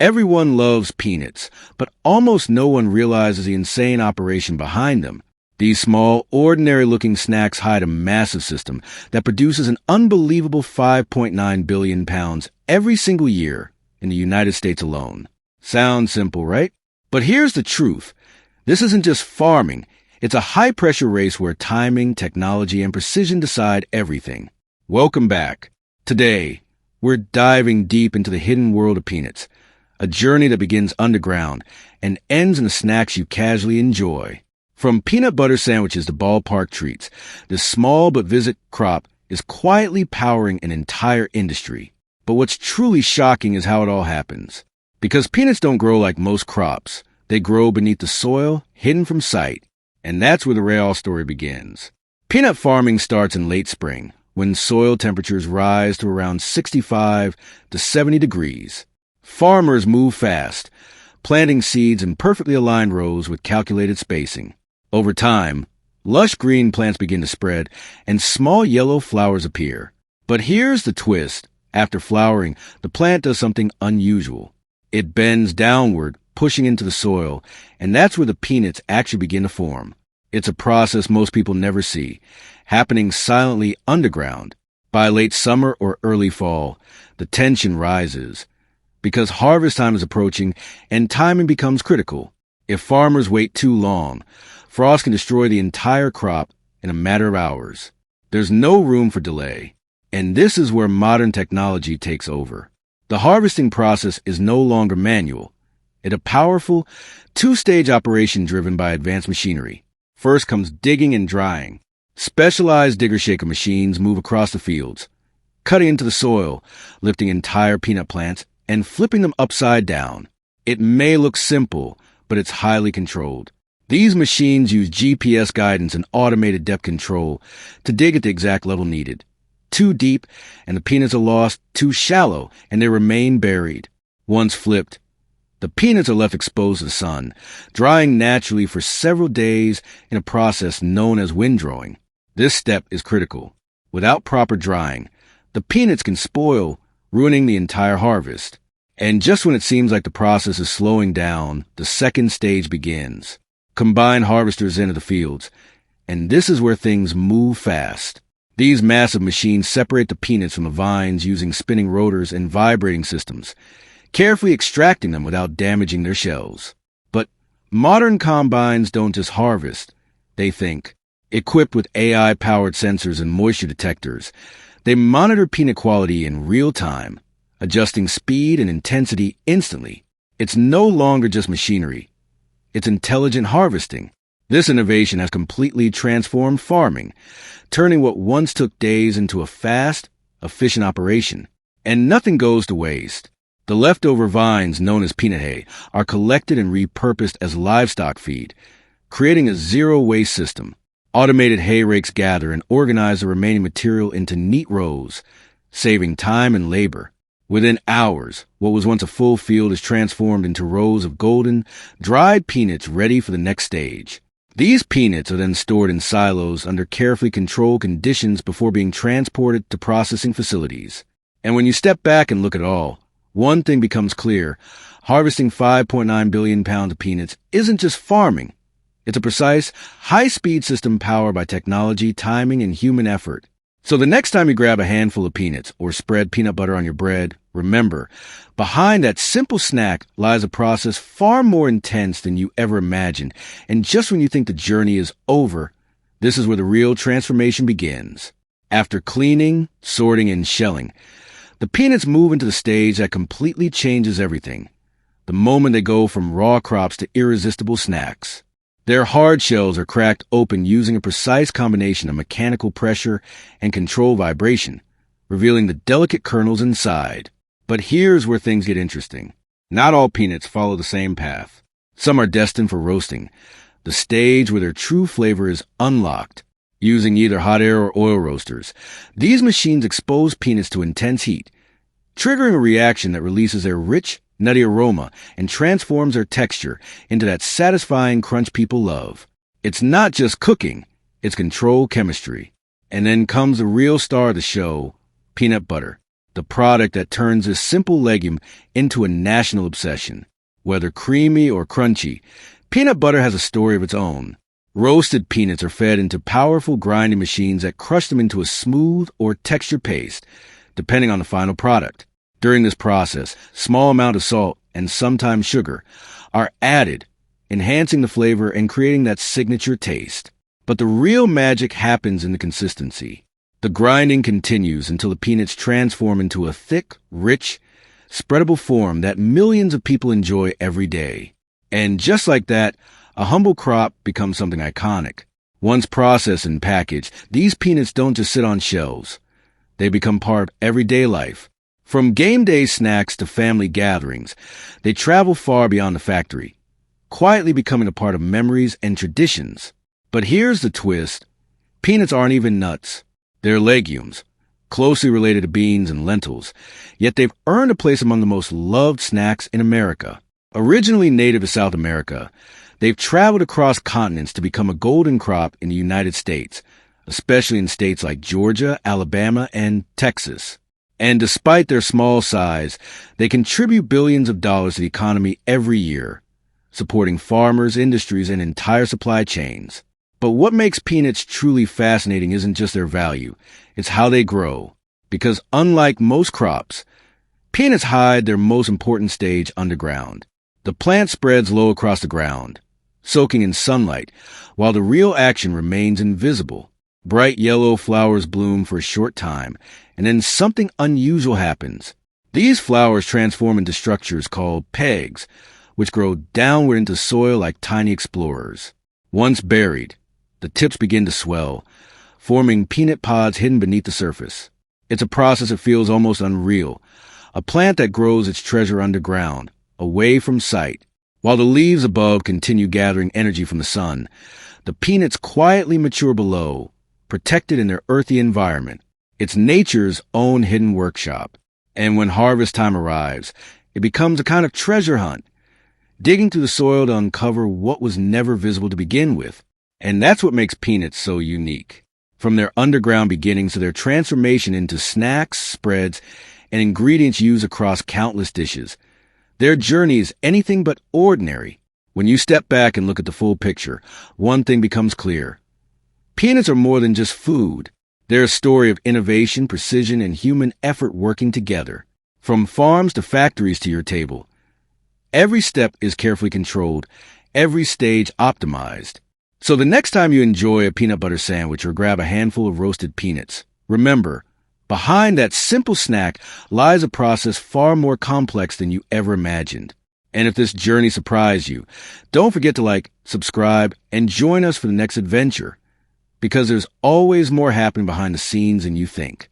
Everyone loves peanuts, but almost no one realizes the insane operation behind them. These small, ordinary-looking snacks hide a massive system that produces an unbelievable 5.9 billion pounds every single year in the United States alone. Sounds simple, right? But here's the truth. This isn't just farming. It's a high-pressure race where timing, technology, and precision decide everything. Welcome back. Today, we're diving deep into the hidden world of peanuts, a journey that begins underground and ends in the snacks you casually enjoy. From peanut butter sandwiches to ballpark treats, this small but vivid crop is quietly powering an entire industry. But what's truly shocking is how it all happens. Because peanuts don't grow like most crops. They grow beneath the soil, hidden from sight. And that's where the real story begins. Peanut farming starts in late spring, when soil temperatures rise to around 65 to 70 degrees. Farmers move fast, planting seeds in perfectly aligned rows with calculated spacing. Over time, lush green plants begin to spread, and small yellow flowers appear. But here's the twist. After flowering, the plant does something unusual. It bends downward, pushing into the soil, and that's where the peanuts actually begin to form. It's a process most people never see, happening silently underground. By late summer or early fall, the tension rises, because harvest time is approaching and timing becomes critical. If farmers wait too long, frost can destroy the entire crop in a matter of hours. There's no room for delay. And this is where modern technology takes over. The harvesting process is no longer manual. It's a powerful, two-stage operation driven by advanced machinery. First comes digging and drying. Specialized digger-shaker machines move across the fields, cutting into the soil, lifting entire peanut plants, and flipping them upside down. It may look simple, but it's highly controlled. These machines use GPS guidance and automated depth control to dig at the exact level needed. Too deep, and the peanuts are lost. Too shallow, and they remain buried. Once flipped, the peanuts are left exposed to the sun, drying naturally for several days in a process known as windrowing. This step is critical. Without proper drying, the peanuts can spoil, ruining the entire harvest. And just when it seems like the process is slowing down, the second stage begins. Combine harvesters enter the fields, and this is where things move fast. These massive machines separate the peanuts from the vines using spinning rotors and vibrating systems, carefully extracting them without damaging their shells. But modern combines don't just harvest, they think. Equipped with AI-powered sensors and moisture detectors, they monitor peanut quality in real time, adjusting speed and intensity instantly. It's no longer just machinery. It's intelligent harvesting. This innovation has completely transformed farming, turning what once took days into a fast, efficient operation. And nothing goes to waste. The leftover vines, known as peanut hay, are collected and repurposed as livestock feed, creating a zero-waste system. Automated hay rakes gather and organize the remaining material into neat rows, saving time and labor. Within hours, what was once a full field is transformed into rows of golden, dried peanuts ready for the next stage. These peanuts are then stored in silos under carefully controlled conditions before being transported to processing facilities. And when you step back and look at it all, one thing becomes clear. Harvesting 5.9 billion pounds of peanuts isn't just farming. It's a precise, high-speed system powered by technology, timing, and human effort. So the next time you grab a handful of peanuts or spread peanut butter on your bread, remember, behind that simple snack lies a process far more intense than you ever imagined. And just when you think the journey is over, this is where the real transformation begins. After cleaning, sorting, and shelling, the peanuts move into the stage that completely changes everything. The moment they go from raw crops to irresistible snacks. Their hard shells are cracked open using a precise combination of mechanical pressure and controlled vibration, revealing the delicate kernels inside. But here's where things get interesting. Not all peanuts follow the same path. Some are destined for roasting, the stage where their true flavor is unlocked. Using either hot air or oil roasters, these machines expose peanuts to intense heat, triggering a reaction that releases their rich, nutty aroma and transforms their texture into that satisfying crunch people love. It's not just cooking, it's controlled chemistry. And then comes the real star of the show, peanut butter. the product that turns this simple legume into a national obsession. Whether creamy or crunchy, peanut butter has a story of its own. Roasted peanuts are fed into powerful grinding machines that crush them into a smooth or textured paste, depending on the final product. During this process, small amount of salt and sometimes sugar are added, enhancing the flavor and creating that signature taste. But the real magic happens in the consistency. The grinding continues until the peanuts transform into a thick, rich, spreadable form that millions of people enjoy every day. And just like that, a humble crop becomes something iconic. Once processed and packaged, these peanuts don't just sit on shelves. They become part of everyday life. From game day snacks to family gatherings, they travel far beyond the factory, quietly becoming a part of memories and traditions. But here's the twist. Peanuts aren't even nuts. They're legumes, closely related to beans and lentils, yet they've earned a place among the most loved snacks in America. Originally native to South America, they've traveled across continents to become a golden crop in the United States, especially in states like Georgia, Alabama, and Texas. And despite their small size, they contribute billions of dollars to the economy every year, supporting farmers, industries, and entire supply chains. But what makes peanuts truly fascinating isn't just their value, it's how they grow. Because unlike most crops, peanuts hide their most important stage underground. The plant spreads low across the ground, soaking in sunlight, while the real action remains invisible. Bright yellow flowers bloom for a short time, and then something unusual happens. These flowers transform into structures called pegs, which grow downward into soil like tiny explorers. Once buried, the tips begin to swell, forming peanut pods hidden beneath the surface. It's a process that feels almost unreal, a plant that grows its treasure underground, away from sight. While the leaves above continue gathering energy from the sun, the peanuts quietly mature below, protected in their earthy environment. It's nature's own hidden workshop. And when harvest time arrives, it becomes a kind of treasure hunt, digging through the soil to uncover what was never visible to begin with. And that's what makes peanuts so unique. From their underground beginnings to their transformation into snacks, spreads, and ingredients used across countless dishes, their journey is anything but ordinary. When you step back and look at the full picture, one thing becomes clear. Peanuts are more than just food. They're a story of innovation, precision, and human effort working together. From farms to factories to your table, every step is carefully controlled, every stage optimized. So the next time you enjoy a peanut butter sandwich or grab a handful of roasted peanuts, remember, behind that simple snack lies a process far more complex than you ever imagined. And if this journey surprised you, don't forget to like, subscribe, and join us for the next adventure, because there's always more happening behind the scenes than you think.